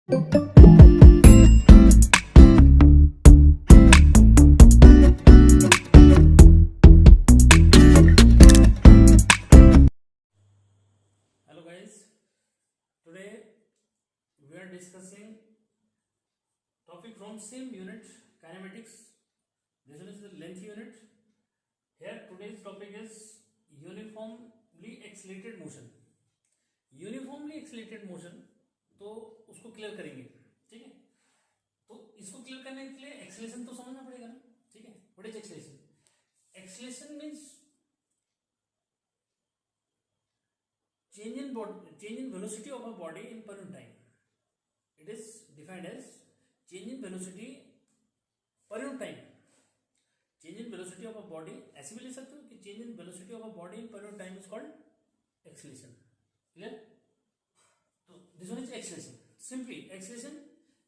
Hello guys, today we are discussing topic from same unit kinematics. This one is the length unit. Here today's topic is uniformly accelerated motion. Uniformly accelerated motion तो उसको clear करेंगे, ठीक है। तो इसको clear करने के लिए एक्सेलेरेशन तो समझना पड़ेगा ना, ठीक है। What is acceleration? Acceleration means change in velocity of a body in per unit time. It is defined as change in velocity per unit time. Change in velocity of a body ऐसे भी ले सकते हो कि change in velocity of a body in per unit time is called acceleration. Clear? तो this one is acceleration. Simply acceleration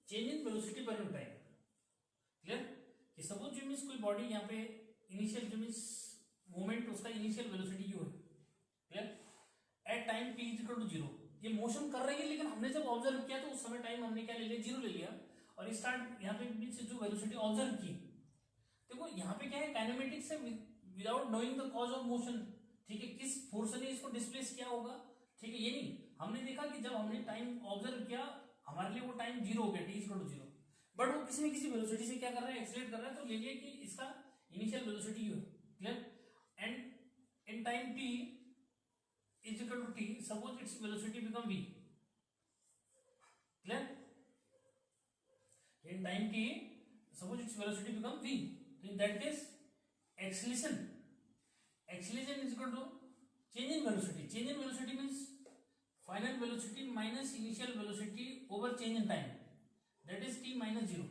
change in velocity per unit time. Clear? कि suppose जो means कोई बॉडी यहाँ पे इनिशियल जो means movement उसका initial velocity क्यों है, clear, at time p is equal to 0. ये मोशन कर रही है लेकिन हमने जब ऑब्जर्व किया तो उस समय टाइम हमने क्या ले लिया, 0 ले लिया. और स्टार्ट यहाँ पे बीच से जो वेलोसिटी ऑब्जर्व की, देखो यहाँ पे क्या है, काइनेमेटिक्स है without knowing the cause of motion, ठीक है, किस फोर्स ने इसको डिस्प्लेस किया होगा, ठीक है। ये नहीं, हमने देखा कि जब हमने टाइम ऑब्जर्व किया हमारे लिए वो टाइम 0 हो गया, t is equal to 0. But वो किसी न किसी वेलोसिटी से क्या कर रहा है, एक्सीलरेट कर रहा है, तो ले लिया कि इसका इनिशियल वेलोसिटी है, clear. And in time t is equal to t, suppose its velocity become v, clear. In time t suppose its velocity become v, so in that case acceleration is equal to change in velocity. Change in velocity means final velocity minus initial velocity over change in time, that is t minus 0,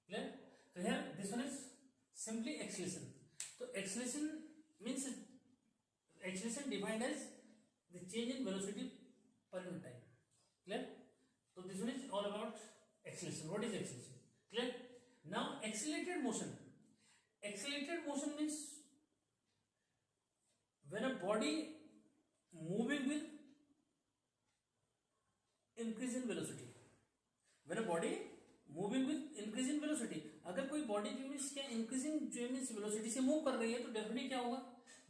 clear. So here this one is simply acceleration. So acceleration means acceleration defined as the change in velocity per unit time, clear. So this one is all about acceleration. What is acceleration? Clear. Now accelerated motion means when a body moving with increase in velocity. When a body moving with increase in velocity, अगर कोई body जो means क्या increasing जो means velocity से move कर रही है तो डेफिनेटली क्या होगा,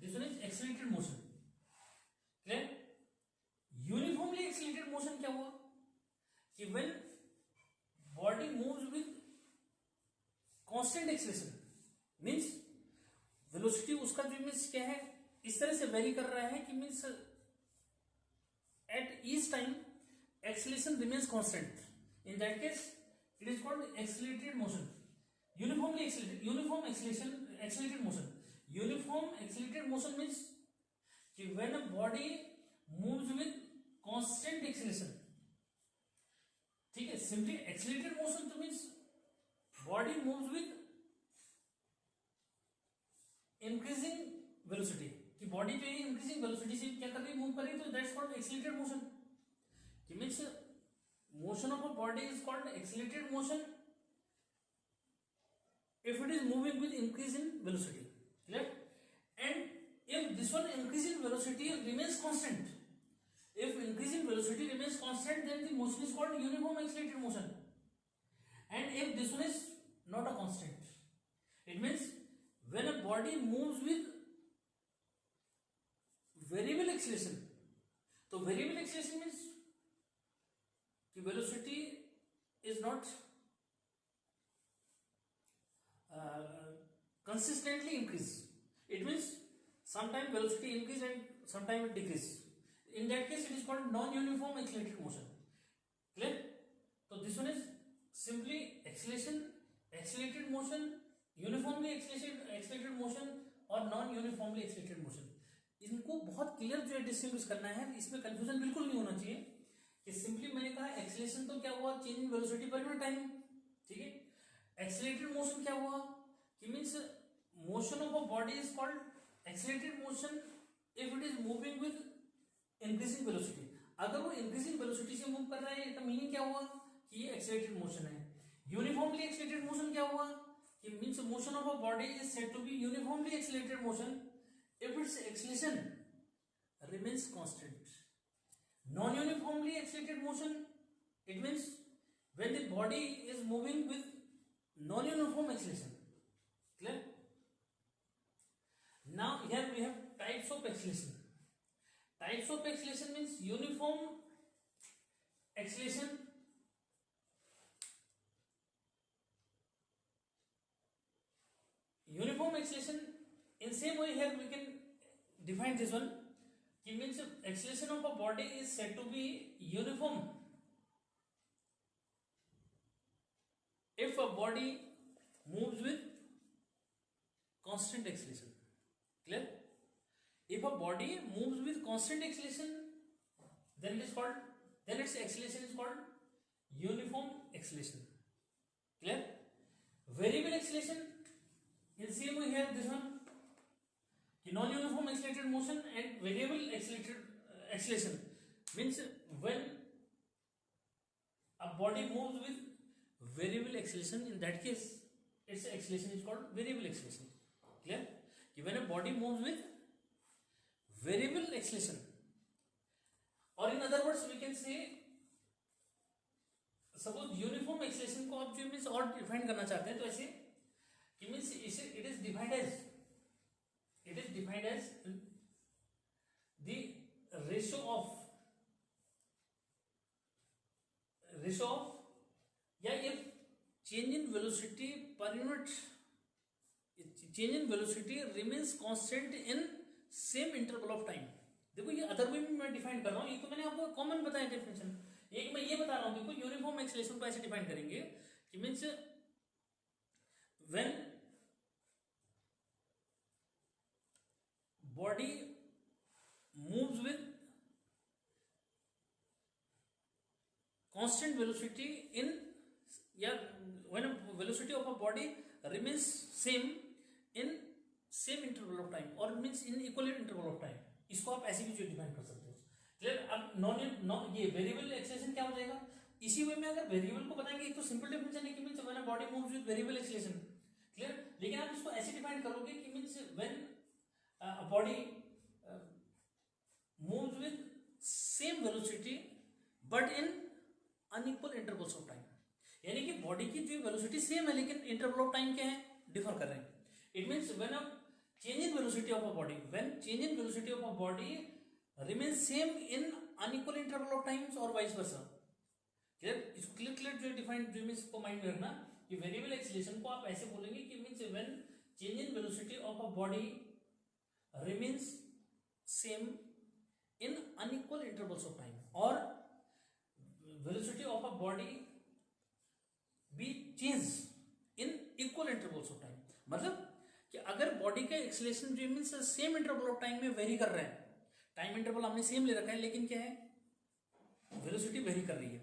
this one is accelerated motion, clear. Uniformly accelerated motion क्या हुआ कि when body moves with constant acceleration, means velocity उसका जो मीन्स क्या है इस तरह से वेरी कर रहा है कि means at each time acceleration remains constant. In that case it is called accelerated motion. Uniform accelerated motion means कि when a body moves with constant acceleration, ठीक है. Simply accelerated motion तो means body moves with increasing velocity, कि body जो है increasing velocity से क्या कर रही है, मूव कर रही है, तो that's called accelerated motion. कि means motion of a body is called accelerated motion if it is moving with increase in velocity, clear. And if this one increase in velocity remains constant, if increase in velocity remains constant, then the motion is called uniform accelerated motion. And if this one is not a constant, it means when a body moves with variable acceleration, so variable acceleration means the velocity is not consistently increase. It means sometime velocity increase and sometime it decrease. In that case, it is called non-uniform accelerated motion. Clear? So this one is simply accelerated motion, uniformly accelerated motion और non-uniformly accelerated motion. इनको बहुत clear जो है distinguish करना है, इसमें confusion बिल्कुल नहीं होना चाहिए. कि सिंपली मैंने कहा एक्सीलरेशन तो क्या हुआ, change in velocity per unit time, ठीक है. एक्सीलरेटेड मोशन क्या हुआ कि means motion of a body is called accelerated motion if it is moving with increasing velocity. अगर वो इंक्रीजिंग वेलोसिटी से मूव कर रहा है तो मीनिंग क्या हुआ कि ये एक्सीलरेटेड मोशन है. यूनिफॉर्मली एक्सीलरेटेड मोशन क्या हुआ कि means motion of a body is said to be uniformly accelerated motion if its acceleration remains constant. Non-uniformly accelerated motion, it means when the body is moving with non-uniform acceleration. Clear? Now here we have types of acceleration. Types of acceleration means uniform acceleration, uniform acceleration. In same way here we can define this one. It means acceleration of a body is said to be uniform if a body moves with constant acceleration. Clear? If a body moves with constant acceleration, then its acceleration is called uniform acceleration. Clear? Variable acceleration, in same way here this one, non-uniform accelerated motion and variable acceleration means when a body moves with variable acceleration, in that case its acceleration is called variable acceleration. Clear? When a body moves with variable acceleration, or in other words we can say, suppose uniform acceleration को आप जो means और define करना चाहते हैं तो ऐसे कि means it is defined as the ratio of या if change in velocity per unit, change in velocity remains constant in same interval of time. देखो ये अदर वे में मैं डिफाइन कर रहा हूं, ये तो मैंने आपको कॉमन बताया डेफिनेशन. एक मैं ये बता रहा हूं, देखो यूनिफॉर्म एक्सेलेरेशन को ऐसे डिफाइन करेंगे कि means when body moves with constant velocity in, या when velocity of a body remains same in same interval of time और means in equal interval of time. इसको आप ऐसे भी जो डिफाइन कर सकते हो. क्लियर? अब ये वेरिएबल एक्सेलेरेशन क्या हो जाएगा? इसी वे में अगर वेरिएबल को बताएंगे, एक तो सिंपल डेफिनेशन है कि means when a body moves with variable acceleration. Clear? लेकिन आप इसको ऐसे डिफाइन करोगे कि means when a body moves with same velocity but in unequal intervals of time. यानी कि बॉडी की जो वेलोसिटी सेम है लेकिन इंटरवल ऑफ टाइम क्या है, डिफर कर रहे हैं. It means when a change in velocity of a body, when change in velocity of a body remains same in unequal interval of times or vice versa. Clear? इसको clear जो define जो means को mind में रखना कि variable acceleration को आप ऐसे बोलेंगे कि means when change in velocity of a body remains same in unequal intervals of time और velocity of a body be change in equal intervals of time. मतलब कि अगर बॉडी का एक्सेलेरेशन जो means same interval of time में vary कर रहा है, टाइम इंटरवल हमने सेम ले रखा है लेकिन क्या है, वेलोसिटी वेरी कर रही है,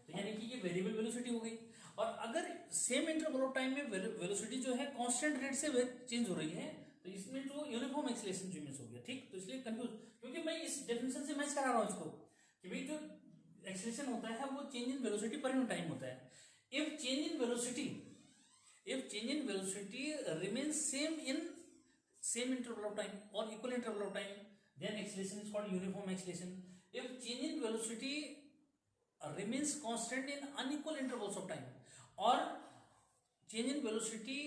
तो यानी कि ये वेरिएबल वेलोसिटी हो गई. और अगर सेम इंटरवल ऑफ टाइम में वेलोसिटी जो है कांस्टेंट रेट से चेंज हो रही है तो इसमें जो यूनिफॉर्म एक्सेलेरेशन जो मींस हो गया. ठीक? तो इसलिए कंफ्यूज, क्योंकि मैं इस डेफिनेशन से मैच करा रहा हूं इसको कि भाई जो एक्सेलेरेशन होता है वो change in velocity per unit time होता है. If change in velocity remains same in same interval of time or equal interval of time, then acceleration is called uniform acceleration. If change in velocity remains constant in unequal intervals of time or change in velocity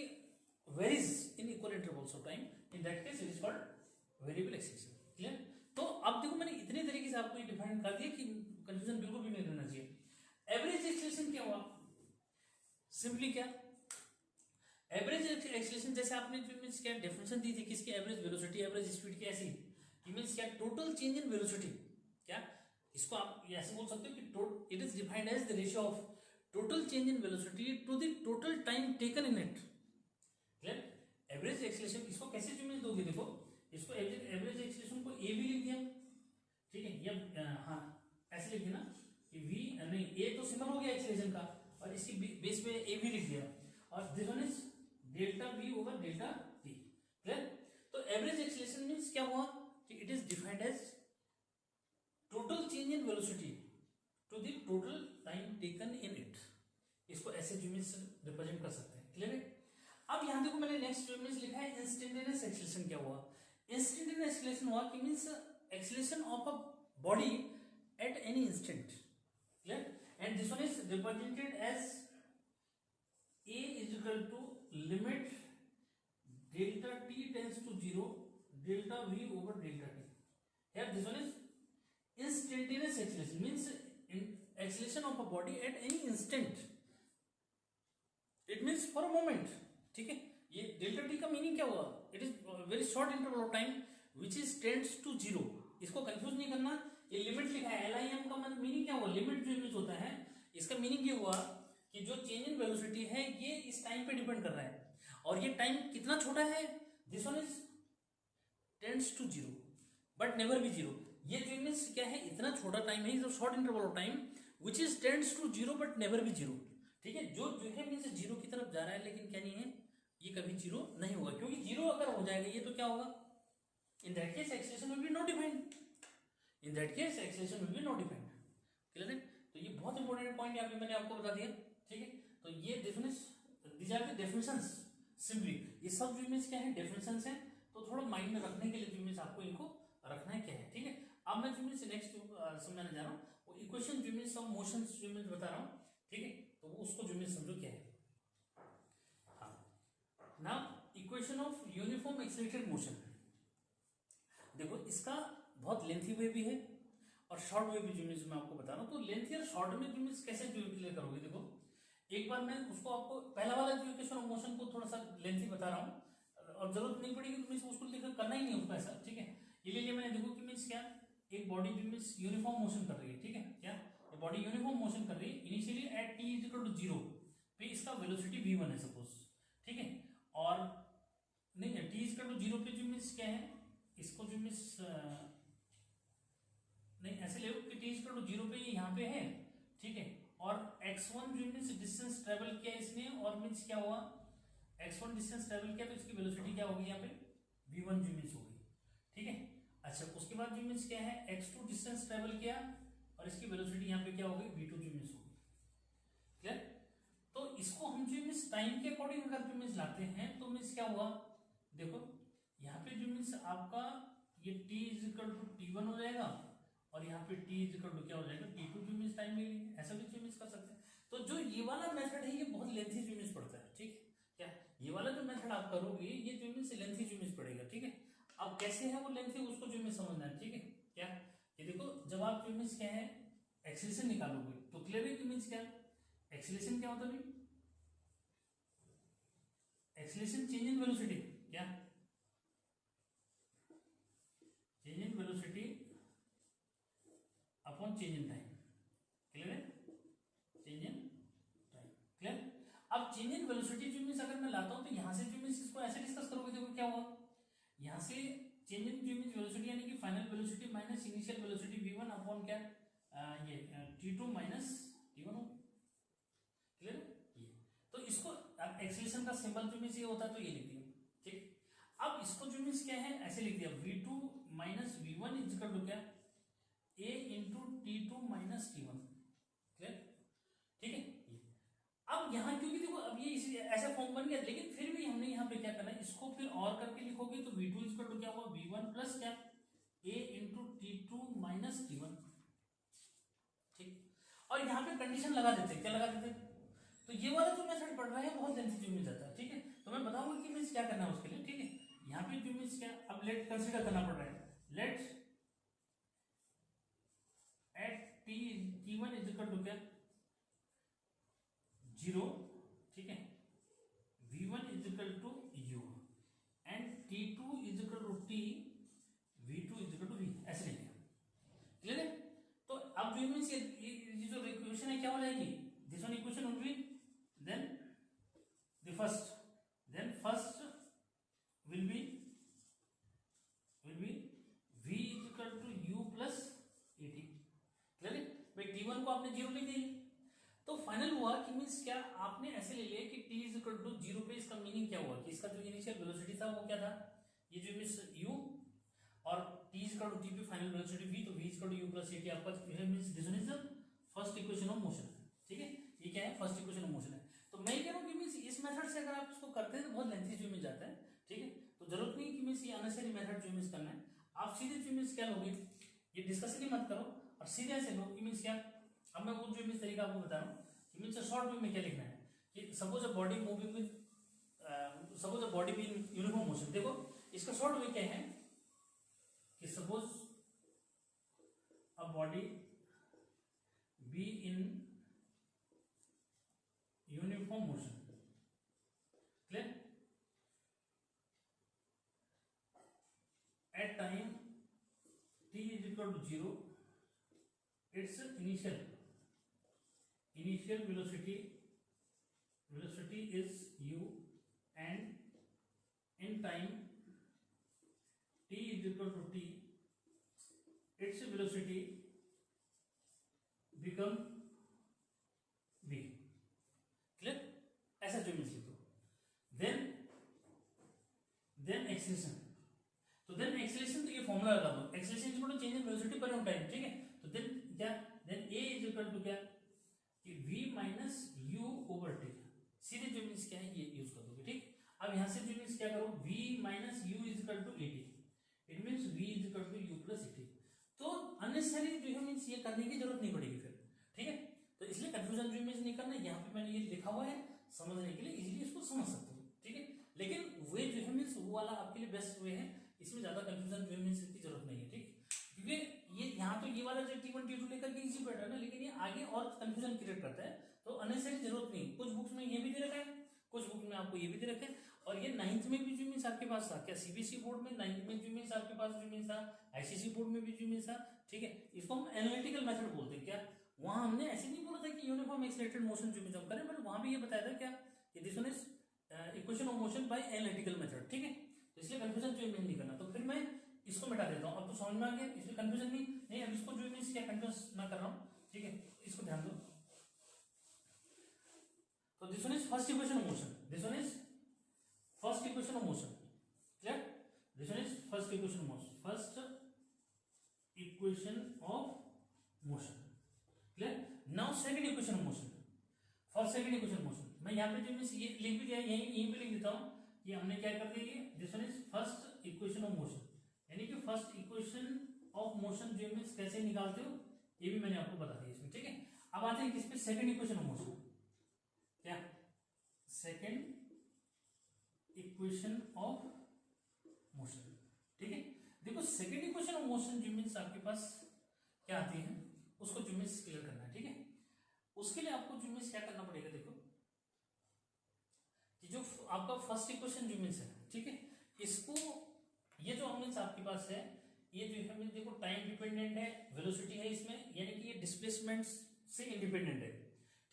varies in equal intervals of time, in that case it is called variable acceleration. Clear? तो अब देखो मैंने इतने तरीके से आपको ये define कर दिया कि कंफ्यूजन बिल्कुल भी नहीं रहना चाहिए. एवरेज एक्सेलेरेशन क्या हुआ? सिंपली क्या, एवरेज एक्सेलेरेशन जैसे आपने मींस क्या डेफिनेशन दी थी किसकी, एवरेज वेलोसिटी एवरेज स्पीड की, ऐसी कि मींस क्या टोटल चेंज इन वेलोसिटी. क्या इसको आप ऐसे बोल सकते हो कि it is defined as the ratio of total change in velocity to the total time taken in it. Clear? Average acceleration इसको कैसे जो मींस दोगे, देखो इसको एवरेज एक्सेलेरेशन को ए भी लिख दिया. ठीक है? या हाँ ऐसे लिख देना कि वी नहीं, ए तो सिंबल हो गया एक्सेलेरेशन का और इसकी बेस पे ए भी लिख दिया और this one is delta v over delta v. Clear? तो एवरेज एक्सेलेरेशन मींस क्या हुआ कि it is defined as total change in velocity to the total time taken in it. इसको ऐसे जो मींस रिप्रेजेंट कर सकते हैं. क्लियर है? अब यहां देखो मैंने नेक्स्ट जो मींस लिखा है इंस्टेंटेनियस एक्सेलेरेशन. क्या हुआ? इंस्टेंटेनियस एक्सेलेरेशन हुआ कि means acceleration of a body at any instant. Clear? And this one is represented as a is equal to limit delta t tends to 0 delta v over delta t. Here this one is instantaneous acceleration, means acceleration of a body at any instant. It means for a moment. ठीक है, ये delta T का meaning क्या हुआ? It is very short interval of time which is tends to zero. इसको confuse नहीं करना. ये लिमिट लिखा है, LIM का मीनिंग क्या हुआ? लिमिट जो यूज होता है, इसका मीनिंग ये हुआ कि जो चेंज इन वेलोसिटी है ये इस टाइम पे डिपेंड कर रहा है, और ये टाइम कितना छोटा है? This one is tends to zero but never be zero. ये जो मीन्स क्या है, इतना छोटा टाइम है, जो short interval of time which is tends to zero but never be zero. ठीक है, जो है मीन्स जीरो की तरफ जा रहा है, लेकिन क्या नहीं है, ये कभी जीरो नहीं होगा, क्योंकि जीरो अगर हो जाएगा ये तो क्या होगा? In that case acceleration will be not defined. In that case acceleration will be not defined. Clear है? तो ये बहुत इंपॉर्टेंट पॉइंट यहाँ पे मैंने आपको बता दिया. ठीक है, तो ये these are the definitions simply. ये सब जो मीन्स क्या है, डेफिनेशंस हैं, तो थोड़ा माइंड में रखने के लिए जो मीन्स आपको इनको रखना है क्या है. ठीक है, अब मैं जो मीन्स नेक्स्ट समझाने जा रहा हूँ वो इक्वेशन जो मीन्स ऑफ मोशन जो मीन्स बता रहा हूँ. ठीक है, तो उसको जो मीन्स समझो क्या है. हाँ, now equation of uniform accelerated motion. देखो इसका बहुत लेंथी वे भी है और शॉर्ट वे भी जो मीन्स मैं आपको बता रहा हूँ. तो लेंथी और शॉर्ट में जो मीन्स कैसे जो क्लियर करोगे? देखो एक बार मैं उसको आपको पहला वाला जो इक्वेशन ऑफ मोशन को थोड़ा सा लेंथी बता रहा हूँ और जरूरत नहीं पड़ेगी तो मीन्स उसको लेकर करना ही नहीं उसको ऐसा. ठीक है, ये ले लिया मैंने. देखो कि मीन्स क्या, एक बॉडी जो मीन्स यूनिफॉर्म मोशन कर रही है. ठीक है, क्या ये बॉडी यूनिफॉर्म मोशन कर रही है initially at t is equal to 0 पे इसका वेलोसिटी v1 है सपोज. ठीक है, और नहीं है t इज इक्वल टू 0 पे जो मीन्स क्या है, इसको जो मीन्स नहीं ऐसे ले कि t इज इक्वल टू 0 पे ये यहाँ पे है. ठीक है, और x1 जो मीन्स डिस्टेंस ट्रेवल किया इसने, और मीन्स क्या हुआ, x1 डिस्टेंस ट्रेवल किया तो इसकी वेलोसिटी क्या होगी यहाँ पे, v1 जो मीन्स होगी. ठीक है, अच्छा उसके बाद जो मीन्स क्या है, x2 डिस्टेंस ट्रेवल किया और इसकी वेलोसिटी यहाँ पे क्या होगी, v2 जो मीन्स होगी. क्लियर? तो इसको हम जो मीन्स टाइम के अकॉर्डिंग अगर जो मीन्स लाते हैं तो मीन्स क्या हुआ, देखो यहाँ पे जो मीन्स आपका ये t is equal to t1 हो जाएगा और यहाँ पे t इज इक्वल टू क्या हो जाएगा, t2 जो मीन्स टाइम में. ऐसा भी जो मीन्स कर सकते हैं. तो जो ये वाला मेथड है ये बहुत लेंथी जो मीन्स पड़ता है. ठीक है, क्या ये वाला जो मेथड आप करोगे ये जो मीन्स लेंथी जो मीन्स पड़ेगा. ठीक है, अब कैसे है वो लेंथी उसको जो मीन्स समझना है. ठीक है, क्या ये देखो जब आप जो मीन्स क्या है एक्सेलरेशन निकालोगे तो क्लियर है कि मीन्स क्या, एक्सेलरेशन क्या होता है, एक्सेलरेशन चेंज इन वेलोसिटी. क्या change in velocity upon change in time. Clear है, चेंज इन टाइम. क्लियर? अब चेंज इन वेलोसिटी जो मीन्स अगर मैं लाता हूं तो यहां से जो मीन्स इसको ऐसे डिस्कस करोगे. देखो क्या हुआ, यहां से चेंज इन जो मीन्स वेलोसिटी यानी कि final velocity minus initial velocity v1 upon क्या ये t2 माइनस t1 हो. क्लियर? ये तो इसको एक्सेलरेशन का सिंबल जो मीन्स ये होता है तो ये लिख दिया. ठीक, अब इसको जो मीन्स क्या है ऐसे लिख दिया, v2 minus v1 is equal to क्या, a into t2 minus t1. Clear? ठीक है, अब यहाँ क्योंकि देखो अब ये ऐसा फॉर्म बन गया, लेकिन फिर भी हमने यहाँ पे क्या करना है, इसको फिर और करके लिखोगे तो v2 इज इक्वल टू क्या हुआ, v1 प्लस क्या a into t2 minus t1. ठीक, और यहाँ पे कंडीशन लगा देते, क्या लगा देते, तो ये वाला जो मेथड पढ़ रहा है बहुत लेंथी जो मीन्स आता है. ठीक है, तो मैं बताऊंगा कि मीन्स क्या करना है उसके लिए. ठीक है, यहाँ पे जो मीन्स क्या, अब लेट कंसीडर करना पड़ रहा है, let at t1 is equal to क्या 0. ठीक है, v1 is equal to u and t2 is equal to t, v2 is equal to v. ऐसे लिखेंगे. क्लियर है? तो अब जो मीन्स ये जो इक्वेशन है क्या हो जाएगी, this one equation will be then the first will be v is equal to u plus at. Clear है भाई, t1 को आपने 0 लिख दिया. तो फाइनल हुआ कि मीन्स क्या, आपने ऐसे ले लिया कि t इज इक्वल टू 0 पे इसका मीनिंग क्या हुआ कि इसका जो इनिशियल वेलोसिटी था वो क्या था, ये जो मीन्स u, और t is equal to t पे फाइनल वेलोसिटी v, तो v is equal to u plus at आपका means this one is the first equation of motion. ठीक है, ये क्या है, फर्स्ट इक्वेशन ऑफ मोशन है. तो मैं कह रहा हूँ कि मीन्स इस मेथड से अगर आप इसको करते हैं तो बहुत लेंथी जो मिल जाता है. ठीक है, तो जरूरत नहीं कि मीन्स ये अननेसेसरी मेथड जो मीन्स करना है. आप सीधे जो मीन्स क्या लोगे, ये डिस्कशन ही मत करो और सीधे ऐसे लो कि मीन्स क्या, अब मैं वो जो मीन्स तरीका आपको बता रहा हूँ कि मीन्स शॉर्ट वे में क्या लिखना है कि suppose a body moving with suppose a body be in uniform motion. देखो इसका शॉर्ट वे क्या है कि suppose a body be in uniform motion, clear, at time t is equal to 0, its initial velocity is u, and in time t is equal to t, its velocity become v, clear. ऐसा जो means लिखो। Then acceleration, तो then acceleration तो ये formula लगा दो, acceleration is equal to change in velocity per unit time, ठीक है। तो देन क्या, then a is equal to क्या कि v minus u over t, सीधे जो मीन्स क्या है ये यूज कर दोगे, ठीक। अब यहां से जो मीन्स क्या करो, v minus u is equal to at, it means v is equal to u plus at। तो अननेसेसरी जो है मीन्स ये करने की जरूरत नहीं पड़ेगी फिर, ठीक है। तो इसलिए कंफ्यूजन जो मीन्स नहीं करना, यहाँ पे मैंने ये लिखा हुआ है समझने के लिए, इजीली इसको समझ सकते हो, ठीक है। लेकिन वे जो है मीन्स वो वाला आपके लिए बेस्ट वे है, इसमें ज्यादा कंफ्यूजन जो है मीन्स की जरूरत नहीं है, ठीक। क्योंकि ये यहाँ तो ये वाला जो T1 T2 लेकर के इजी पैटर्न है, लेकिन ये आगे और कंफ्यूजन क्रिएट करता है, तो अननेसेसरी जरूरत नहीं। कुछ बुक्स में ये भी दे रखा है, कुछ बुक में आपको ये भी दे रखा है, और ये 9th में भी जो मीन्स आपके पास था, क्या सीबीएसई बोर्ड में 9th में जो मीन्स आपके पास जो मीन्स था, आईसीएसई बोर्ड में भी जो मीन्स था, ठीक है। इसको हम एनालिटिकल मेथड बोलते हैं। क्या वहां हमने ऐसे नहीं बोला था कि यूनिफॉर्म एक्सीलरेटेड मोशन जो मीन्स हम करें, बट वहां भी ये बताया था क्या कि this one is equation of motion by analytical method, ठीक है। तो इसलिए कंफ्यूजन जो नहीं करना। तो फिर मैं इसको मिटा देता हूँ, अब तो समझ में आ गया, इसमें कंफ्यूजन नहीं। अब इसको जो मीन्स क्या कंफ्यूज ना कर रहा हूँ, ठीक है, इसको ध्यान दो। तो this one is first equation of motion, this one is first equation of motion, clear. This one is first equation of motion, first equation of motion, clear. Now second equation of motion, for second equation motion मैं यहाँ पे जो means ये लिख भी दिया, यहीं पे लिख देता हूँ कि हमने क्या कर दिया, ये this one is first equation of motion, यानी कि फर्स्ट इक्वेशन ऑफ मोशन जो मीन्स कैसे निकालते हो ये भी मैंने आपको बता दिया इसमें, ठीक है। अब आते हैं किस पे, सेकंड इक्वेशन ऑफ मोशन, क्या सेकंड इक्वेशन ऑफ मोशन, ठीक है। देखो सेकंड इक्वेशन ऑफ मोशन जो मीन्स आपके पास क्या आती है, उसको जो मीन्स क्लियर करना है, ठीक है। उसके लिए आपको जो मीन्स क्या करना पड़ेगा, देखो कि जो आपका फर्स्ट इक्वेशन जो मीन्स है, ठीक है, इसको ये जो मीन्स आपके पास है, ये जो है मीन्स देखो टाइम डिपेंडेंट है, वेलोसिटी है इसमें, यानी कि ये डिस्प्लेसमेंट से इंडिपेंडेंट है,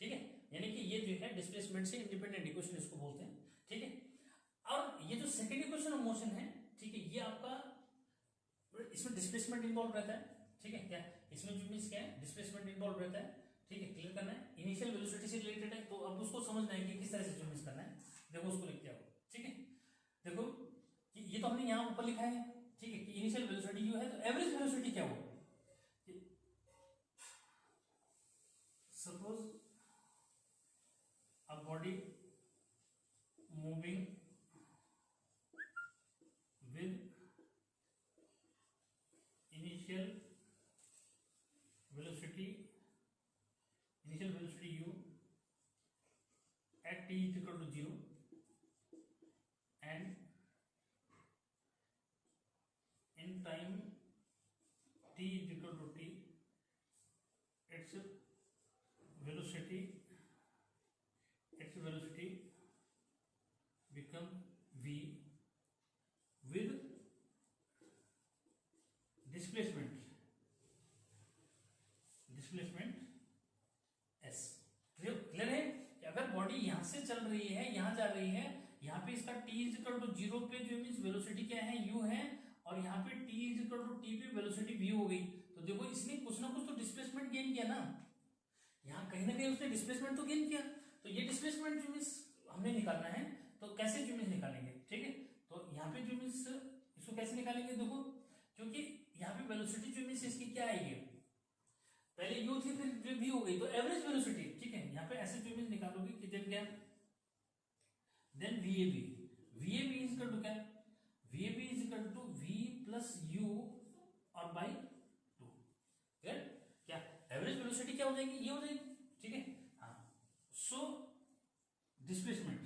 ठीक है। यानी कि ये जो है डिस्प्लेसमेंट से इंडिपेंडेंट इक्वेशन इसको बोलते हैं, ठीक है। और ये जो सेकंड इक्वेशन ऑफ मोशन है, ठीक है, ये आपका इसमें डिस्प्लेसमेंट इन्वॉल्व रहता है, ठीक है। क्या इसमें जो मीन्स क्या है, डिस्प्लेसमेंट इन्वॉल्व रहता है, ठीक है, क्लियर करना है। इनिशियल वेलोसिटी से रिलेटेड है, तो अब उसको समझना है कि किस तरह से जो मीन्स करना है, देखो उसको लिख के आओ, ठीक है। देखो कि ये तो हमने यहाँ ऊपर लिखा है, ठीक है, कि इनिशियल वेलोसिटी जो है, तो एवरेज वेलोसिटी क्या होगा, suppose a body moving with initial velocity u at t is equal to 0 and in time t is equal to t, its velocity become v with displacement s। Clear है कि अगर body यहां से चल रही है, यहां जा रही है, यहाँ पे इसका t इज इक्वल टू 0 पे जो मीन्स वेलोसिटी क्या है, u है, और यहाँ पे t is equal to t पे वेलोसिटी v हो गई, तो देखो इसने कुछ ना कुछ तो डिस्प्लेसमेंट गेन किया ना, यहाँ कहीं ना कहीं उसने डिस्प्लेसमेंट तो गेन किया। तो ये डिस्प्लेसमेंट जो मीन्स हमने निकालना है, तो कैसे जो मीन्स निकालेंगे, ठीक है। तो यहाँ पे जो मीन्स इसको कैसे निकालेंगे, देखो क्योंकि यहाँ पे वेलोसिटी जो मीन्स इसकी क्या आएगी, पहले u थी फिर जो v हो गई, तो एवरेज वेलोसिटी, ठीक है। यहाँ पे ऐसे जो मीन्स निकालोगे कि जब क्या, then VAB is equal to क्या, VAB is equal to v plus u और बाई 2, क्या एवरेज वेलोसिटी क्या हो जाएगी, ये हो जाएगी, ठीक है। हाँ, सो डिस्प्लेसमेंट,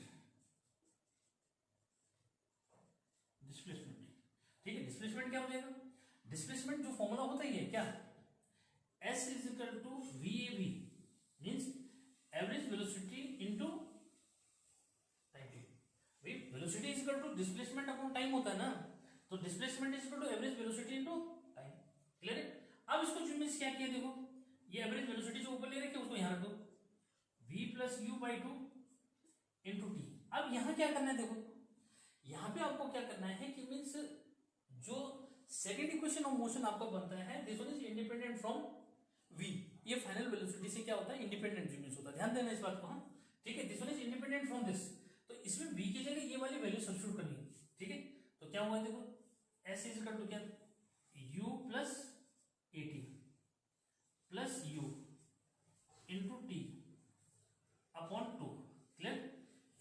ठीक है, डिस्प्लेसमेंट क्या हो जाएगा, डिस्प्लेसमेंट जो फॉर्मूला होता है ये क्या, S is equal to VAV means average velocity into time. भाई velocity is equal to displacement upon time होता है ना, तो displacement is equal to average velocity into time. Clear है। अब इसको जो मीन्स क्या किया, देखो ये एवरेज वेलोसिटी जो ऊपर ले रखे उसको यहां रख दो, v plus you by two into T. अब यहां क्या करना है, देखो यहां पे आपको क्या करना है कि मीन्स जो सेकेंड इक्वेशन ऑफ मोशन आपका बनता है this one is independent from v, ये फाइनल वेलोसिटी से क्या होता है, इंडिपेंडेंट मीन्स होता है, ध्यान देना इस बात को। हाँ ठीक है, this one is independent from this, तो इसमें v की जगह ये वाली वैल्यू सब्स्टिट्यूट करनी है, ठीक है। तो क्या हुआ देखो, s इज इक्वल टू क्या, u plus at plus u into T upon 2। Clear,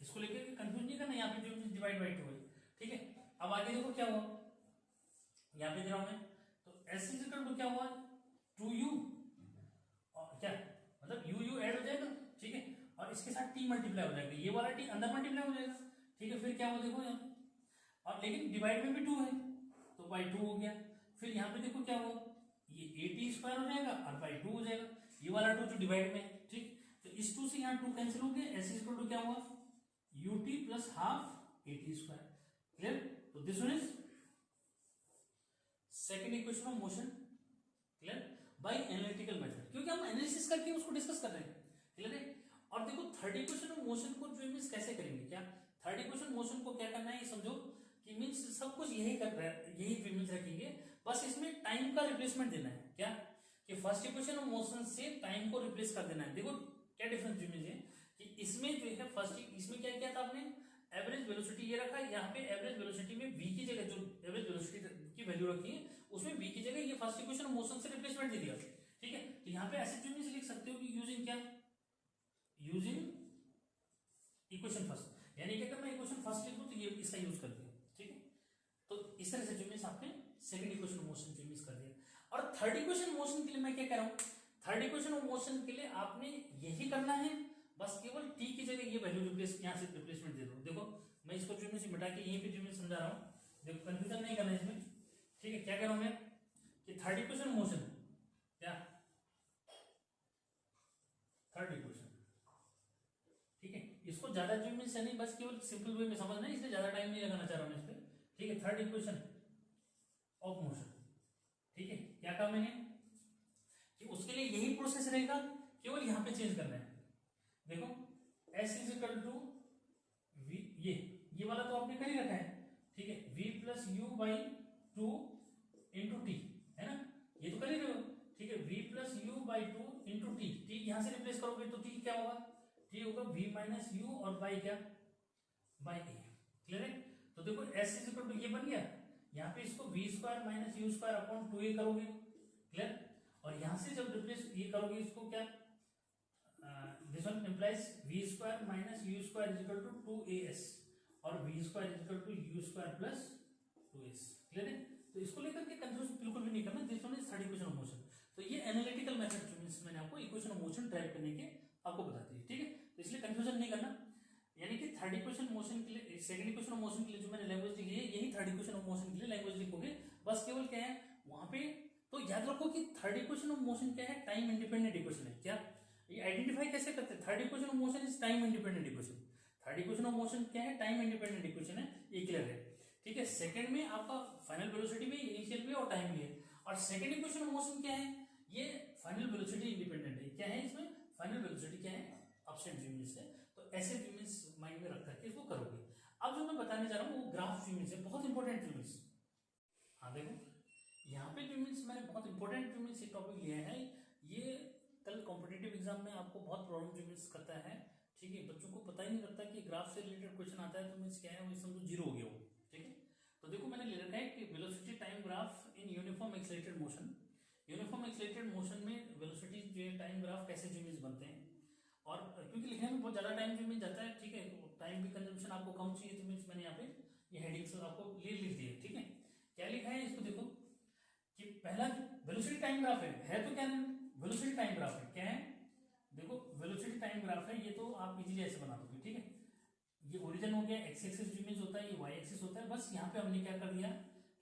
इसको लेकर कंफ्यूज नहीं करना, यहाँ पे जो डिवाइड बाई 2 है, ठीक है। अब आगे देखो क्या हुआ, यहाँ पे दे रहा हूं मैं, तो s इज इक्वल टू क्या हुआ 2u, और क्या मतलब u ऐड हो जाएगा, ठीक है, और इसके साथ t मल्टीप्लाई हो जाएगा, ये वाला t अंदर मल्टीप्लाई हो जाएगा, ठीक है। फिर क्या हुआ देखो यहाँ, और लेकिन डिवाइड में भी 2 है तो बाई 2 हो गया। फिर यहाँ पे देखो क्या हुआ, ये at स्क्वायर हो जाएगा और बाई 2 हो जाएगा, ये वाला 2 जो डिवाइड में है, ठीक। तो इस 2 से यहाँ 2 कैंसिल हो गया, s इक्वल टू क्या हुआ ut plus half at square. Clear, तो this one is second equation of motion. Clear, by analytical method, क्योंकि हम एनालिसिस करके उसको डिस्कस कर रहे हैं। क्लियर है। और देखो थर्ड इक्वेशन ऑफ मोशन को जो मींस कैसे करेंगे, क्या थर्ड इक्वेशन मोशन को क्या करना है, ये समझो कि मींस सब कुछ यही कर रहा है, यही मींस रखेंगे, बस इसमें टाइम का रिप्लेसमेंट देना है, क्या कि फर्स्ट इक्वेशन ऑफ मोशन से टाइम को रिप्लेस कर देना है। देखो क्या डिफरेंस जो है कि इसमें जो है फर्स्ट इसमें क्या किया था आपने, एवरेज वेलोसिटी ये रखा है, यहाँ पे एवरेज वेलोसिटी में v की जगह जो एवरेज वेलोसिटी की वैल्यू रखी है उसमें v की जगह ये फर्स्ट इक्वेशन ऑफ मोशन से रिप्लेसमेंट दे दिया, ठीक है। तो यहाँ पे ऐसे जो लिख सकते हो कि यूजिंग क्या, यूजिंग इक्वेशन फर्स्ट, यानी क्या करना, इक्वेशन फर्स्ट लिखो तो ये इसका यूज कर दिया, ठीक है। तो इस तरह से जो मींस आपने सेकंड इक्वेशन ऑफ मोशन जो मींस कर दिया। और थर्ड इक्वेशन मोशन के लिए मैं क्या कह रहा हूं, थर्ड इक्वेशन ऑफ मोशन के लिए आपने यही करना है, बस केवल t की जगह ये वैल्यू रिप्लेस, यहां से रिप्लेसमेंट दे दो। देखो मैं इसको जो मींस मिटा के यहीं पे जो मींस समझा रहा हूं, देखो कंफ्यूजन नहीं करना इसमें, ठीक है। क्या कह रहा हूं मैं कि थर्ड इक्वेशन मोशन, क्या थर्ड इक्वेशन, ठीक है। इसको ज्यादा जो मींस नहीं, बस केवल सिंपल वे में समझना है, इसलिए ज्यादा टाइम नहीं लगाना चाह रहा हूं इस पे, ठीक है। थर्ड इक्वेशन ऑफ मोशन, ठीक है। क्या कहा मैंने कि उसके लिए यही प्रोसेस रहेगा, केवल यहां पे चेंज करना है। देखो s is equal to v, ये वाला तो आपने कर ही रखा है, ठीक है, v plus you by 2 into T, है ना, ये तो कर ही रहे हो, ठीक है। v plus you by 2 into T, T यहां से रिप्लेस करोगे तो t क्या होगा, t होगा v माइनस यू और बाई क्या, बाई a। क्लियर है। तो देखो s इज इक्वल टू ये बन गया, यहाँ पे इसको v square minus u square upon 2a करोगे। क्लियर, और यहां से जब रिप्लेस ये करोगे इसको क्या, this one implies v square minus u square is equal to 2as और v square is equal to u square plus 2s। Clear है। तो इसको लेकर के कंफ्यूज बिल्कुल भी नहीं करना, this one is third equation of motion. तो ये एनालिटिकल मेथड जो मींस मैंने आपको इक्वेशन ऑफ मोशन ड्राइव करने के आपको बता दी, ठीक है। तो इसलिए कंफ्यूजन नहीं करना, यानी कि थर्ड इक्वेशन मोशन के लिए, सेकंड इक्वेशन ऑफ मोशन के लिए जो मैंने लैंग्वेज लिखी है यही थर्ड इक्वेशन ऑफ मोशन के लिए लैंग्वेज लिखोगे, बस केवल क्या है वहां पे। तो याद रखो कि थर्ड इक्वेशन ऑफ मोशन क्या है, टाइम इंडिपेंडेंट इक्वेशन है। क्या ये आइडेंटिफाई कैसे करते हैं, third equation of motion is time independent equation. Third equation of motion क्या है, टाइम इंडिपेंडेंट इक्वेशन है, ये क्लियर है, ठीक है। सेकंड में आपका फाइनल वेलोसिटी भी, इनिशियल भी और टाइम भी है, और सेकंड इक्वेशन ऑफ मोशन क्या है, ये फाइनल वेलोसिटी इंडिपेंडेंट है। क्या है इसमें, फाइनल वेलोसिटी क्या है, अपसेंट यूनिट्स है। तो ऐसे यूनिट्स माइंड में रख करके इसको करोगे। अब जो मैं बताने जा रहा हूँ वो ग्राफ यूनिट्स है, बहुत इंपॉर्टेंट यूनिट्स। हाँ देखो यहाँ पे यूनिट्स मैंने बहुत इंपॉर्टेंट यूनिट्स टॉपिक लिया है, ये कल कॉम्पिटेटिव एग्जाम में आपको बहुत प्रॉब्लम यूनिट्स करता है, ठीक है। बच्चों को पता ही नहीं लगता कि ग्राफ से रिलेटेड क्वेश्चन आता है तो मीन्स क्या है, वो समझो जीरो हो गया वो, ठीक है। तो देखो मैंने ले रखा है कि velocity time graph in uniform accelerated motion. Uniform accelerated motion में वेलोसिटी जो है टाइम ग्राफ कैसे जो मीन्स बनते हैं, और क्योंकि लिखने में बहुत ज्यादा टाइम जो मीन्स जाता है, ठीक है, तो टाइम की कंजम्पशन आपको कम चाहिए, तो मीन्स मैंने यहाँ पे ये हेडिंग्स आपको लिख दिए, ठीक है। क्या लिखा है इसको देखो कि पहला वेलोसिटी टाइम ग्राफ है तो क्या वेलोसिटी टाइम ग्राफ है, क्या है देखो वेलोसिटी टाइम ग्राफ है, ये तो आप इजीली ऐसे बना दोगे, ठीक है। ये ओरिजिन हो गया, एक्स एक्सिस जो इमेज होता है, ये वाई एक्सिस होता है, बस यहाँ पे हमने क्या कर दिया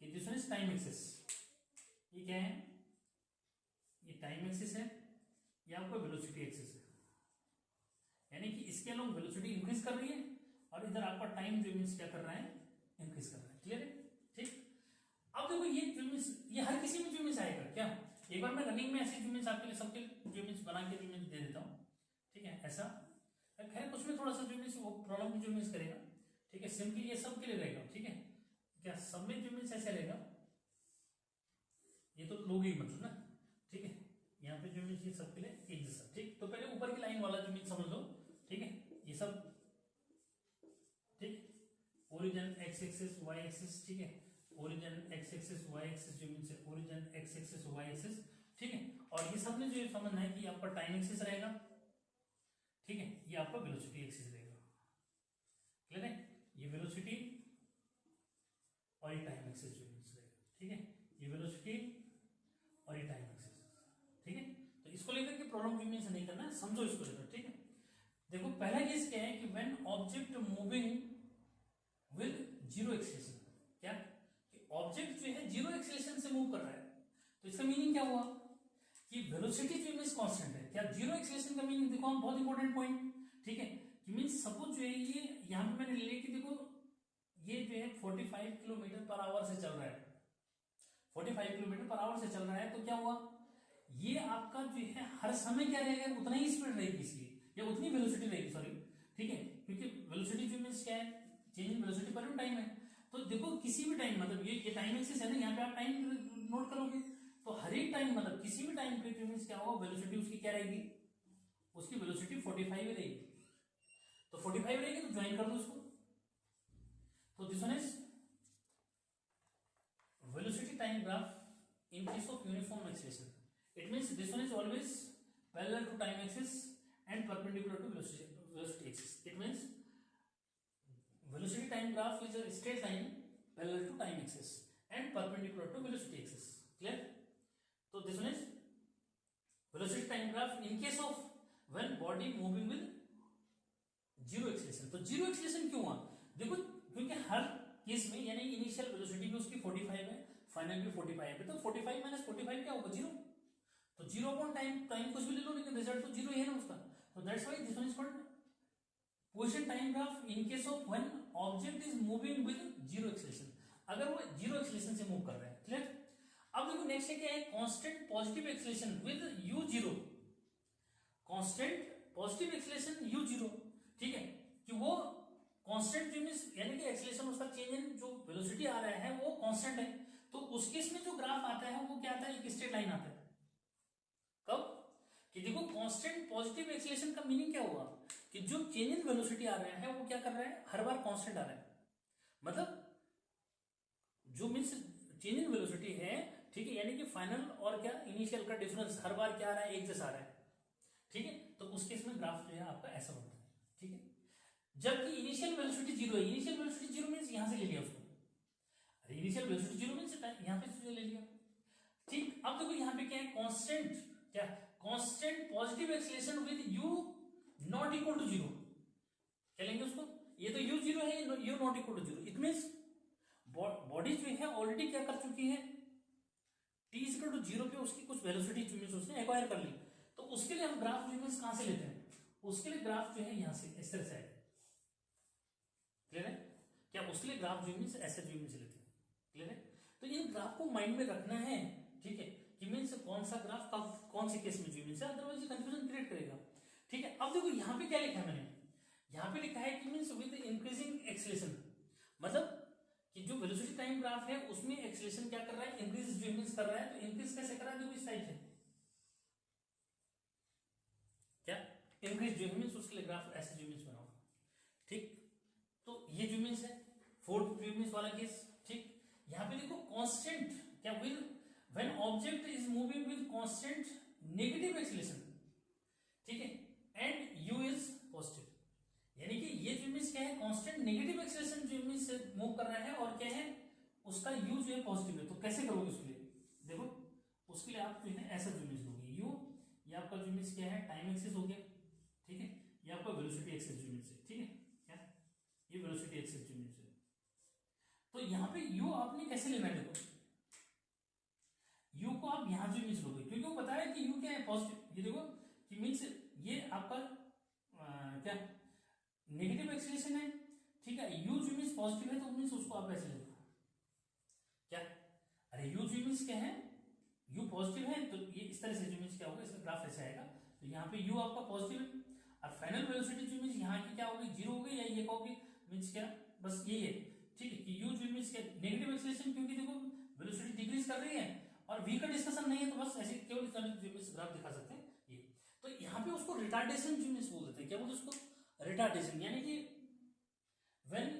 कि this one is time axis, ये क्या है, ये टाइम एक्सिस है, ये आपका वेलोसिटी एक्सिस है, यानी कि इसके अलोंग वेलोसिटी इंक्रीज कर रही है और इधर आपका टाइम जो मीन्स क्या कर रहा है, इंक्रीज कर रहा है, क्लियर है, ठीक। अब देखो ये जो मीन्स ये हर किसी में जो मीन्स आएगा क्या, एक बार मैं रनिंग में ऐसे जो मीन्स आपके लिए सबके जो मीन्स बना के जो मीन्स दे देता हूँ, ठीक है, ऐसा खैर कुछ में थोड़ा सा जो मीन्स वो प्रॉब्लम जो मीन्स करेगा, ठीक है, सिंपली ये सब के लिए रहेगा, ठीक है, क्या सब में जो मीन्स ऐसे रहेगा, ये तो लोग ही मतलब ना, ठीक है, यहाँ पे जो मीन्स ये सब के लिए एक जैसा, ठीक। तो पहले ऊपर की लाइन वाला जो मीन्स समझ लो, ठीक है, ये सब ठीक, origin x axis y axis, ठीक है, origin x axis y axis जो मीन्स है origin x axis y axis, ठीक है, और ये सब में जो समझना है कि आपका टाइम एक्सिस रहेगा, ठीक है, ये आपका वेलोसिटी एक्सिस रहेगा, क्लियर है, ये वेलोसिटी और ये टाइम एक्सिस जो मीन्स रहेगा, ठीक है, ये वेलोसिटी और ये टाइम एक्सिस, ठीक है। तो इसको लेकर के प्रॉब्लम जो मीन्स नहीं करना है, समझो इसको लेकर, ठीक है। देखो पहला केस क्या है कि when object moving with zero acceleration, क्या कि ऑब्जेक्ट जो है जीरो एक्सेलेरेशन से मूव कर रहा है, तो इसका मीनिंग क्या हुआ कि वेलोसिटी जो मीन्स कांस्टेंट है, क्या जीरो एक्सेलेरेशन का मीनिंग देखो, हम बहुत इंपॉर्टेंट पॉइंट, ठीक है, कि मीन्स सपोज जो है ये यहां पे मैंने ले कि देखो ये जो है 45 किलोमीटर पर आवर से चल रहा है, 45 किलोमीटर पर आवर से चल रहा है, तो क्या हुआ ये आपका जो है हर समय क्या रहेगा, उतना ही स्पीड रहेगी इसकी, या उतनी वेलोसिटी रहेगी, सॉरी, ठीक है, क्योंकि वेलोसिटी जो मीन्स क्या है, चेंज इन वेलोसिटी पर टाइम है, तो देखो किसी भी टाइम मतलब ये टाइम एक्सिस है ना, यहाँ पे आप टाइम नोट करोगे, तो हर एक टाइम मतलब किसी भी टाइम पे मीन्स क्या होगा, वेलोसिटी उसकी क्या रहेगी, उसकी वेलोसिटी 45 ही रहेगी, तो 45 रहेगी, तो ज्वाइन कर दो उसको, तो this one is velocity time graph in case of uniform acceleration, it means this one is always parallel to time axis and perpendicular to velocity axis. It means velocity time graph is a straight line parallel to time axis and perpendicular to velocity axis. Clear? So this one is velocity time graph in case of when body moving with zero acceleration. तो zero acceleration क्यों हुआ? देखो क्योंकि हर case में यानी initial velocity भी उसकी 45 है, फाइनल भी 45 है, तो 45 माइनस 45 क्या होगा, जीरो, तो जीरो अपॉन टाइम कुछ भी ले लो, लेकिन रिजल्ट तो जीरो ही है ना उसका, so that's why this one is called position time graph in case of when object is moving with zero acceleration, अगर वो जीरो एक्सेलेरेशन से मूव कर रहा है, क्लियर। अब देखो नेक्स्ट है क्या है, constant positive acceleration with u zero, constant positive acceleration u zero, ठीक है, कि वो कांस्टेंट जो मींस यानी कि एक्सेलेरेशन उसका चेंज इन जो वेलोसिटी आ रहा है वो कांस्टेंट है, तो उस केस में जो ग्राफ आता है वो क्या आता है, एक स्ट्रेट लाइन आता है, कब कि देखो कांस्टेंट पॉजिटिव एक्सेलेरेशन का मीनिंग क्या हुआ कि जो चेंज इन वेलोसिटी आ रहा है वो क्या कर रहा है, हर बार कांस्टेंट आ रहा है, मतलब जो मींस चेंज इन वेलोसिटी है, ठीक है, यानी कि फाइनल और क्या इनिशियल का डिफरेंस हर बार क्या आ रहा है, एक जैसा आ रहा है, ठीक है, तो उस केस में ग्राफ जो है आपका ऐसा बनता है, ठीक है, जबकि इनिशियल वेलोसिटी जीरो है, इनिशियल वेलोसिटी जीरो मींस यहां से ले लिया उसको, अरे इनिशियल वेलोसिटी जीरो मींस यहां पे ले लिया, ठीक। अब देखो यहाँ पे क्या है, कांस्टेंट क्या, constant positive acceleration with u not equal to zero, क्या लेंगे उसको, ये तो u जीरो है, u not equal to zero, it means body जो है ऑलरेडी क्या कर चुकी है, t इक्वल टू जीरो पे उसकी कुछ वेलोसिटी जो मींस उसने एक्वायर कर ली, तो उसके लिए हम ग्राफ जो मींस कहां से लेते हैं, उसके लिए ग्राफ जो है यहां से इस तरह से आएगा, क्लियर है, क्या उसके लिए ग्राफ जो मींस ऐसे जो मींस लेते हैं, क्लियर है, तो इन ग्राफ को माइंड में रखना है, ठीक है, कि मींस कौन सा ग्राफ कौन से केस में जो मींस है, अदरवाइज ये कंफ्यूजन क्रिएट करेगा, ठीक है। अब देखो यहाँ पे क्या लिखा है मैंने, यहाँ पे लिखा है कि मींस विद इंक्रीजिंग एक्सेलेरेशन, मतलब कि जो वेलोसिटी टाइम ग्राफ है उसमें एक्सेलेरेशन क्या कर रहा है, इंक्रीज जो मींस कर रहा है, तो इंक्रीज कैसे कर रहा है, देखो इस टाइप से, क्या इंक्रीज जो मींस उसके लिए ग्राफ ऐसे जो मींस बनाओ, ठीक, तो ये जो मींस है फोर्थ जो मींस वाला केस, ठीक। यहाँ पे देखो कांस्टेंट क्या with when object is moving with constant negative acceleration, ठीक है, एंड u इज पॉजिटिव, यानी कि ये जो मींस क्या है, कांस्टेंट नेगेटिव एक्सेलेरेशन जो मींस मूव कर रहा है और क्या है उसका u जो है पॉजिटिव है, तो कैसे करोगे उसके लिए, देखो उसके लिए आप जो है ऐसा जो मींस दोगे, u ये आपका जो मीन्स क्या है, टाइम एक्सिस हो गया, ठीक है। ये आपका वेलोसिटी एक्सिस जो मीन्स है, ठीक है क्या, ये वेलोसिटी एक्सिस जो मीन्स है। तो यहाँ पे यू आपने कैसे लेना है, देखो यू को आप यहां जो मीन्स लोगे, क्योंकि वो बताया कि यू क्या है, पॉजिटिव। ये देखो कि मीन्स ये आपका क्या नेगेटिव एक्सीलरेशन है, ठीक है। यू जो मीन्स पॉजिटिव है तो मीन्स उसको आप ऐसे लेते क्या, अरे यू जो मीन्स क्या है, यू पॉजिटिव है तो ये इस तरह से जो मीन्स क्या होगा, इसका ग्राफ ऐसे आएगा। तो यहाँ पे यू आपका पॉजिटिव है और फाइनल वेलोसिटी जो मीन्स यहाँ की क्या होगी, जीरो हो गई, या ये कहोगे मीन्स क्या, बस ये है, ठीक है। कि यू जो मीन्स क्या नेगेटिव एक्सीलरेशन, क्योंकि देखो वेलोसिटी डिक्रीज कर रही है और वी का डिस्कशन नहीं है, तो बस ऐसे केवल ग्राफ दिखा सकते हैं ये। तो यहाँ पे उसको रिटार्डेशन जो मीन्स बोल देते हैं, क्या बोलते हैं उसको, रिटार्डेशन। यानी कि व्हेन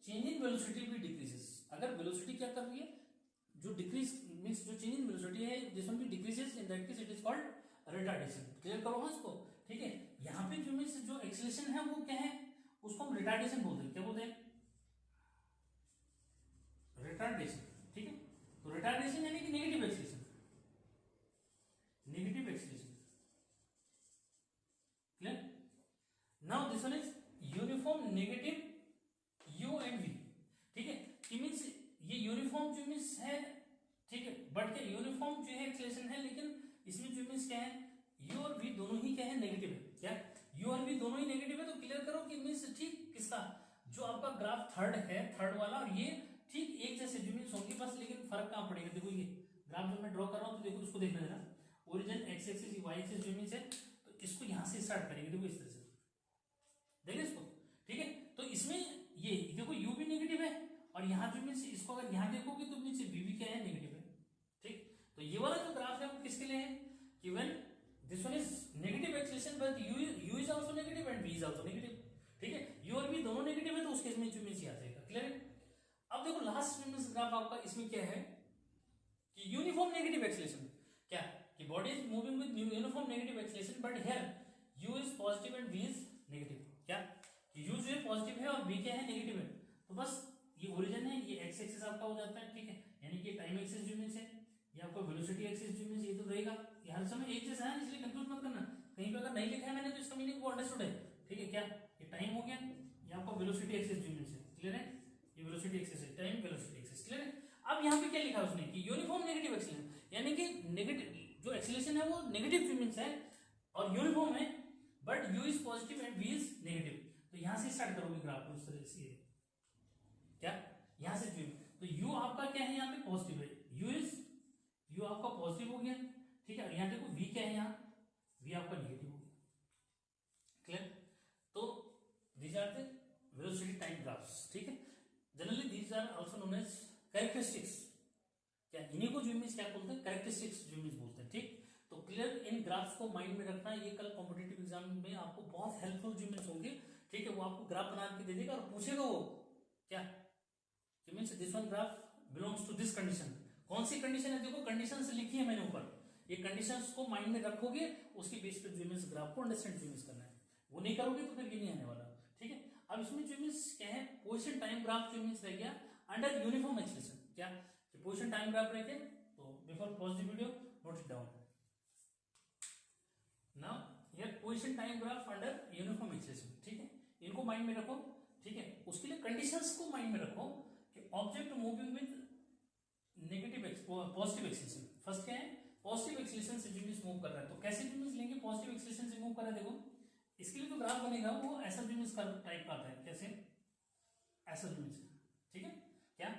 चेंज इन वेलोसिटी भी डिक्रीजेस, अगर वेलोसिटी क्या कर रही है, जो डिक्रीज मींस जो चेंज इन वेलोसिटी है दिस वन भी decreases, in that case it is called retardation. Clear करो हाँ इसको, ठीक है। यहाँ पे जो मींस जो एक्सीलरेशन है वो क्या है, उसको हम रिटार्डेशन बोलते हैं, क्या बोलते हैं, रिटार्डेशन, ठीक है। तो रिटार्डेशन यानी कि negative acceleration, negative acceleration. Clear, now this one is uniform negative u and v, ठीक है। कि मीन्स ये यूनिफॉर्म जो मीन्स है, ठीक है, बट क्या यूनिफॉर्म जो है एक्सीलरेशन है, लेकिन इसमें जो मीन्स क्या है, यू और वी दोनों ही क्या है, नेगेटिव है, क्या यू और वी दोनों ही नेगेटिव है। तो क्लियर करो कि मीन्स ठीक किसका, जो आपका ग्राफ थर्ड है, थर्ड वाला, और ये ठीक एक जैसे जो मीन्स होंगे बस, लेकिन फर्क कहाँ पड़ेगा, देखो ये ग्राफ जो मैं ड्रॉ कर रहा हूँ तो देखो उसको देखना जरा, origin x axis y axis जो मीन्स है, तो इसको यहां से स्टार्ट करेंगे, देखो इस तरह से, देखिए इसको, ठीक है। तो इसमें ये देखो यू भी नेगेटिव है, और यहाँ जो मीन्स इसको अगर यहाँ देखोगे तो मीन्स वी भी क्या है, नेगेटिव है, ठीक। तो ये वाला जो ग्राफ है वो किसके लिए है, कि when this one is negative acceleration but u is also negative and v is also negative, ठीक है। यू और वी दोनों नेगेटिव है तो उस केस में जो मीन्स आ जाएगा। क्लियर है। अब देखो लास्ट मीन्स ग्राफ आपका इसमें क्या है, कि यूनिफॉर्म नेगेटिव एक्सीलरेशन, क्या कि body is moving with uniform negative acceleration, but here u is positive and v is negative, क्या यू जो है पॉजिटिव है और वी क्या है, नेगेटिव है। तो बस ये ओरिजिन है, ये एक्स एक्सिस आपका हो जाता है, ठीक है, यानी कि टाइम एक्सिस जो मीन्स है, ये आपका वेलोसिटी एक्सिस जो मीन्स ये तो रहेगा, ये हर समय एक जैसा है, इसलिए कंफ्यूज मत करना, कहीं पे अगर नहीं लिखा है मैंने तो इसका मीनिंग वो अंडरस्टूड है, ठीक है। क्या ये टाइम हो गया, ये आपका वेलोसिटी एक्सिस जो मीन्स है, क्लियर है, ये वेलोसिटी एक्सिस है, टाइम वेलोसिटी एक्सिस, क्लियर है। अब यहाँ पे क्या लिखा उसने, कि यूनिफॉर्म नेगेटिव एक्सीलरेशन, यानी कि नेगेटिव जो एक्सीलरेशन है वो नेगेटिव जो मीन्स है और यूनिफॉर्म है, but u is positive and v is negative. तो यहां से स्टार्ट करोगे ग्राफ उस तरह से, क्या यहां से जो, तो यू आपका क्या है यहाँ पे पॉजिटिव है, यू आपका पॉजिटिव हो गया, ठीक है। यहाँ देखो वी क्या है, यहाँ वी आपका नेगेटिव हो गया, क्लियर। तो these are the velocity time graphs, ठीक है। Generally these are also known as characteristics, क्या इन्हीं को जो मीन्स क्या बोलते हैं, कैरेक्टरिस्टिक्स जो मीन्स बोलते हैं, ठीक। तो क्लियर, इन ग्राफ्स को माइंड में रखना, ये कल कॉम्पिटिटिव एग्जाम में आपको बहुत हेल्पफुल जो मीन्स होंगे, ठीक है। वो आपको ग्राफ बना के दे देगा और पूछेगा वो क्या, means this one graph belongs to this condition, कौन सी कंडीशन है, देखो कंडीशंस लिखी है मैंने ऊपर, ये कंडीशंस को माइंड में रखोगे, उसके बेस पे जो मीन्स ग्राफ को अंडरस्टैंड जो मीन्स करना है, वो नहीं करोगे तो फिर ये नहीं आने वाला, ठीक है। अब इसमें जो मीन्स क्या है, पोजीशन टाइम ग्राफ जो मीन्स रह गया अंडर यूनिफॉर्म एक्सीलरेशन, क्या पोजीशन टाइम ग्राफ रह गया। तो before pause the video note it down, now here position time graph under uniform acceleration, ठीक है, इनको माइंड में रखो, ठीक है। उसके लिए कंडीशंस को माइंड में रखो कि object moving with negative positive acceleration, first क्या है, पॉजिटिव एक्सीलरेशन से जो मीन्स मूव कर रहा है, तो कैसे जो मीन्स लेंगे, पॉजिटिव एक्सीलरेशन से मूव कर रहा है, देखो इसके लिए जो ग्राफ बनेगा वो ऐसा जो मीन्स कर्व टाइप का आता है, कैसे ऐसा जो मीन्स, ठीक है। क्या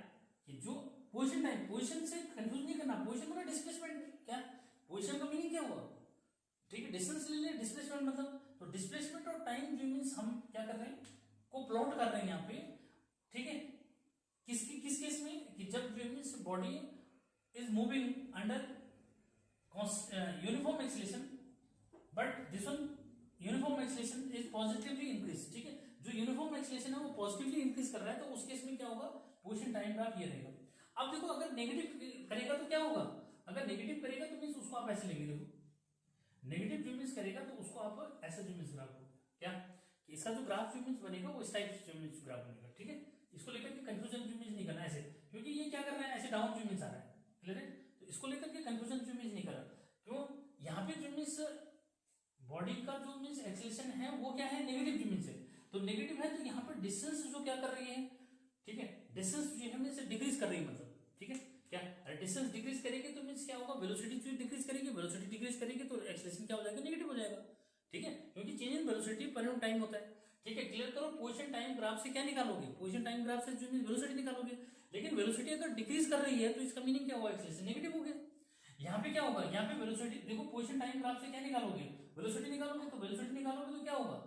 कि जो पोजीशन टाइम, पोजीशन से कंफ्यूज नहीं करना, पोजीशन मतलब डिस्प्लेसमेंट, क्या पोजीशन का मीनिंग क्या हुआ, ठीक है, डिस्टेंस ले लें, डिस्प्लेसमेंट मतलब, तो डिस्प्लेसमेंट और टाइम जो मीन्स हम क्या कर रहे हैं, को प्लॉट कर रहे हैं यहाँ पे, ठीक है। किस केस में, कि जब जो means body is moving under uniform acceleration, but this one uniform acceleration is positively increase, ठीक है, जो यूनिफॉर्म एक्सीलरेशन है वो पॉजिटिवली इंक्रीज कर रहा है, तो उस केस में क्या होगा, पोजीशन टाइम ग्राफ ये रहेगा। अब देखो अगर नेगेटिव करेगा तो क्या होगा, अगर नेगेटिव करेगा तो मीन्स उसको आप ऐसे लेंगे, देखो नेगेटिव जो मीन्स करेगा तो उसको आप ऐसा जो मीन्स ग्राफ होगा, क्या कि इसका जो ग्राफ जो मीन्स बनेगा वो इस टाइप से जो मीन्स ग्राफ बनेगा, ठीक है। इसको लेकर के कंफ्यूजन जो मीन्स नहीं करना ऐसे, क्योंकि ये क्या कर रहा है, ऐसे डाउन जो मीन्स आ रहा है, क्लियर है। तो इसको लेकर के कंफ्यूजन जो मीन्स नहीं कर रहा, क्यों, यहाँ पे जो मीन्स बॉडी का जो मीन्स एक्सेलरेशन है वो क्या है, नेगेटिव मीन्स है, तो नेगेटिव है तो यहाँ पर डिस्टेंस जो क्या कर रही है, ठीक है, डिस्टेंस जो है मीन्स डिक्रीज कर रही है, मतलब ठीक है क्या, अरे डिस्टेंस डिक्रीज करेगी तो मीन्स क्या होगा, वेलोसिटी जो डिक्रीज करेगी, वेलोसिटी डिक्रीज करेगी तो एक्सेलरेशन क्या हो जाएगा, नेगेटिव हो जाएगा, ठीक है, क्योंकि change in velocity per unit time होता है, ठीक है। क्लियर करो, पोजीशन टाइम ग्राफ से क्या निकालोगे, पोजीशन टाइम ग्राफ से जो वेलोसिटी निकालोगे, लेकिन वेलोसिटी अगर डिक्रीज कर रही है तो इसका मीनिंग क्या हुआ, एक्सेलरेशन नेगेटिव हो गया। यहाँ पे क्या होगा, यहाँ पे वेलोसिटी देखो, पोजीशन टाइम ग्राफ से क्या निकालोगे, वेलोसिटी निकालोगे, तो वेलोसिटी निकालोगे तो क्या होगा,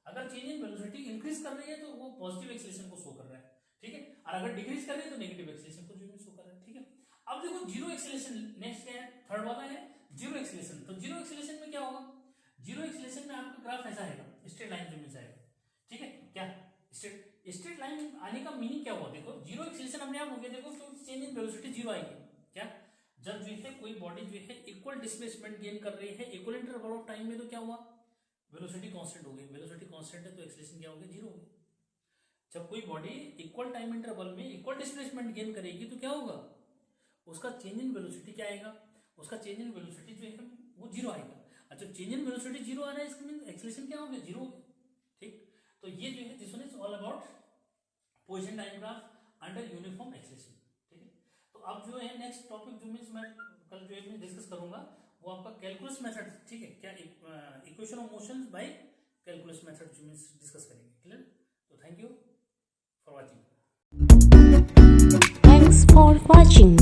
अगर चेंज इन वेलोसिटी इंक्रीज कर रही है तो वो पॉजिटिव एक्सेलरेशन को शो कर रहा है, ठीक है, और अगर डिक्रीज कर रही है तो नेगेटिव एक्सेलरेशन को जो शो कर रहा है, ठीक है। अब देखो जीरो एक्सेलरेशन, नेक्स्ट क्या है, थर्ड वाला है जीरो एक्सेलरेशन। तो जीरो एक्सेलरेशन में क्या होगा, जीरो एक्सेलरेशन में आपका ग्राफ ऐसा आएगा, स्ट्रेट लाइन जो मिल जाएगा, ठीक है क्या, स्ट्रेट लाइन आने का मीनिंग क्या हुआ, देखो जीरो एक्सेलरेशन अपने आप हो गया, देखो क्योंकि चेंज इन वेलोसिटी जीरो आएगी, क्या, जब जो है कोई बॉडी जो है इक्वल डिस्प्लेसमेंट गेन कर रही है इक्वल इंटरवल ऑफ टाइम में, तो क्या हुआ, वेलोसिटी कांस्टेंट हो गई, वेलोसिटी कांस्टेंट है तो एक्सेलरेशन क्या हो गया, जीरो हो गया। जब कोई बॉडी इक्वल टाइम इंटरवल में इक्वल डिस्प्लेसमेंट गेन करेगी तो क्या होगा, उसका चेंज इन वेलोसिटी क्या आएगा, उसका चेंज इन वेलोसिटी जो है वो जीरो आएगा। अच्छा, चेंज इन वेलोसिटी जीरो आ रहा है, इसका मीन एक्सेलरेशन क्या हो गया, जीरो हो गया, ठीक। तो ये जो है this one is all about position time graph under uniform acceleration, ठीक है। तो अब जो है नेक्स्ट टॉपिक जो मीन्स मैं कल जो है डिस्कस करूंगा वो आपका कैलकुलस मेथड, ठीक है क्या, equation of motions by calculus method जो मीन्स डिस्कस करेंगे, क्लियर। तो thank you for watching. Thanks for watching.